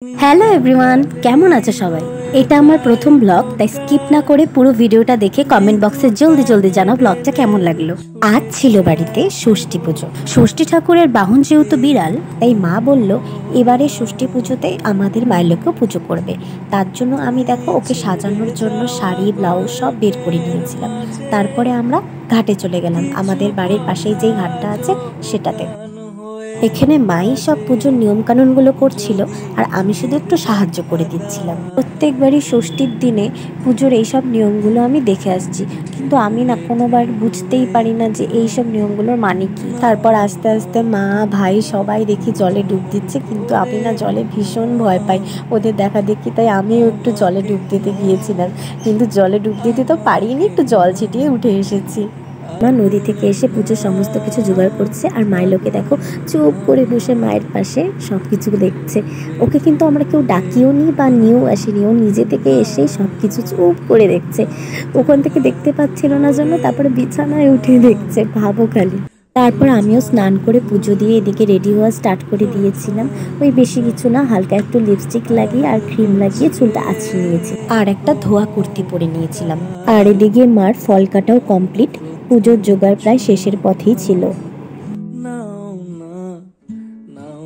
Hello everyone, কেমন আছো সবাই? এটা আমার প্রথম ব্লগ, তাই স্কিপ না করে পুরো ভিডিওটা দেখে কমেন্ট বক্সে জলদি জলদি জানাও ব্লগটা কেমন লাগলো। আজ ছিল বাড়িতে ষষ্ঠী পুজো। ষষ্ঠী ঠাকুরের বাহন যেহেতু বিড়াল, তাই মা বলল এবারে ষষ্ঠী পুজোতে আমাদের মাইলোকেও পুজো করবে। তার জন্য আমি দেখো ওকে সাজানোর জন্য শাড়ি ব্লাউজ সব বের করে নিয়েছিলাম। তারপরে আমরা ঘাটে চলে গেলাম, আমাদের বাড়ির পাশেই যেই ঘাটটা আছে সেটাতে। এখানে মাই সব পুজোর নিয়মকানুনগুলো করছিল আর আমি শুধু একটু সাহায্য করে দিচ্ছিলাম। প্রত্যেকবারই ষষ্ঠীর দিনে পুজোর এইসব নিয়মগুলো আমি দেখে আসছি, কিন্তু আমি না কোনোবার বুঝতেই পারি না যে এইসব নিয়মগুলোর মানে কি। তারপর আস্তে আস্তে মা ভাই সবাই দেখি জলে ডুব দিচ্ছে, কিন্তু আমি না জলে ভীষণ ভয় পাই ওদের দেখা দেখি, তাই আমিও একটু জলে ডুব দিতে গিয়েছিলাম, কিন্তু জলে ডুব দিতে তো পারিনি, একটু জল ছিটিয়ে উঠে এসেছি। মা নদী থেকে এসে পুজোর সমস্ত কিছু জোগাড় করছে আর মাইলোকে দেখো চুপ করে বসে মায়ের পাশে সব কিছু দেখছে। ওকে কিন্তু আমরা কেউ ডাকিও নি বা নিয়েও আসিনি, ও নিজে থেকে এসেই সব কিছু চুপ করে দেখছে। ওখান থেকে দেখতে পাচ্ছিল না জন্য তারপরে বিছানায় উঠে দেখছে, ভাবো খালি। তারপর আমিও স্নান করে পুজো দিয়ে এদিকে রেডি হওয়া স্টার্ট করে দিয়েছিলাম। ওই বেশি কিছু না, হালকা একটু লিপস্টিক লাগিয়ে আর ক্রিম লাগিয়ে চুলটা আঁচড়ে নিয়েছি আর একটা ধোয়া কুর্তি পরে নিয়েছিলাম। আর এদিকে মার ফল কাটাও কমপ্লিট, পুজোর জোগাড় প্রায় শেষের পথেই ছিল।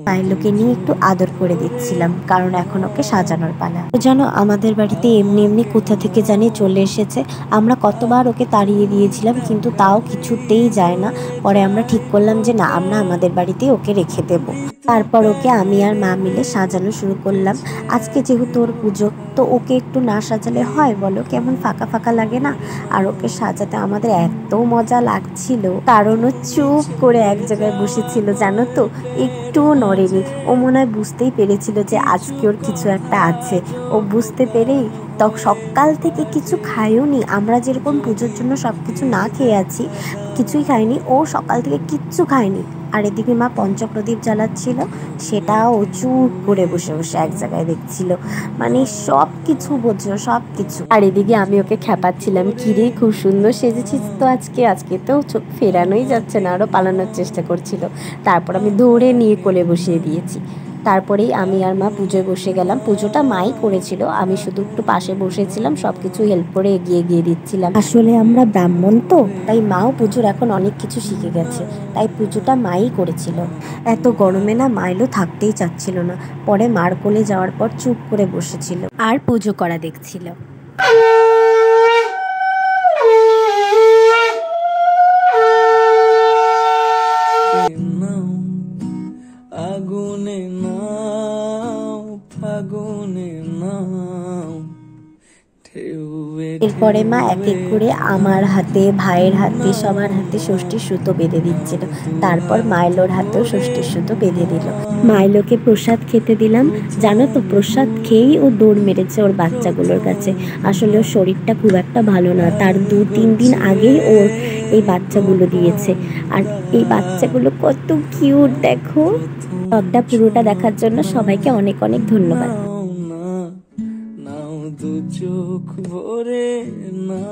মাইলোকে নিয়ে একটু আদর করে দিচ্ছিলাম, কারণ এখন ওকে সাজানোর পালা। তো জানো আমাদের বাড়িতে এমনি এমনি কোথা থেকে জানি চলে এসেছে। আমরা কতবার ওকে তাড়িয়ে দিয়েছিলাম, কিন্তু তাও কিছুতেই যায় না। পরে আমরা ঠিক করলাম যে না, আমরা আমাদের বাড়িতেই ওকে রেখে দেব। তারপর ওকে আমি আর মা মিলে সাজানো শুরু করলাম। আজকে যেহেতু ওর পুজো, তো ওকে একটু না সাজালে হয় বলো? কেমন ফাঁকা ফাঁকা লাগে না? আর ওকে সাজাতে আমাদের এত মজা লাগছিল, কারণ ও চুপ করে এক জায়গায় বসেছিল, জানো তো, একটু নড়েনি। ও মনে হয় বুঝতেই পেরেছিল যে আজকে ওর কিছু একটা আছে। ও বুঝতে পেরেই সকাল থেকে কিছু খায়ও নি। আমরা যেরকম পুজোর জন্য সব কিছু না খেয়ে আছি, কিছুই খায়নি ও, সকাল থেকে কিচ্ছু খায়নি। আর এদিকে মা পঞ্চপ্রদীপ জ্বালাচ্ছিল, সেটাও চুপ করে বসে বসে এক জায়গায় দেখছিল, মানে সব কিছু বোঝো, সব কিছু। আর এদিকে আমি ওকে খেপাচ্ছিলাম, কিরে খুব সুন্দর সেজেছিস তো আজকে তো চোখ ফেরানোই যাচ্ছে না, আরও পালানোর চেষ্টা করছিল। তারপর আমি দৌড়ে নিয়ে কোলে বসিয়ে দিয়েছি। তারপরেই আমি আর মা পুজোয় বসে গেলাম। পুজোটা মাই করেছিল, আমি শুধু একটু পাশে বসেছিলাম, সব কিছু হেল্প করে এগিয়ে দিচ্ছিলাম। আসলে আমরা ব্রাহ্মণ তো, তাই মাও পুজোর এখন অনেক কিছু শিখে গেছে, তাই পুজোটা মাই করেছিল। এত গরমে না মাইলো থাকতেই চাচ্ছিল না, পরে মার কোলে যাওয়ার পর চুপ করে বসেছিল আর পুজো করা দেখছিল। আগুনে নাও ফাগুনে নাও। এরপরে মা এক এক করে আমার হাতে, ভাইয়ের হাতে, সবার হাতে ষষ্ঠীর সুতো বেঁধে দিচ্ছিল। তারপর মাইলোর হাতেও ষষ্ঠীর সুতো বেঁধে দিল। মাইলোকে প্রসাদ খেতে দিলাম। জানো তো, প্রসাদ খেয়েই ও দৌড় মেরেছে ওর বাচ্চাগুলোর কাছে। আসলে ওর শরীরটা খুব একটা ভালো না, তার 2-3 দিন আগেই ওর এই বাচ্চাগুলো দিয়েছে। আর এই বাচ্চাগুলো কত কিউট দেখো। ব্লগটা পুরোটা দেখার জন্য সবাইকে অনেক অনেক ধন্যবাদ। দু চোখ ভরে না।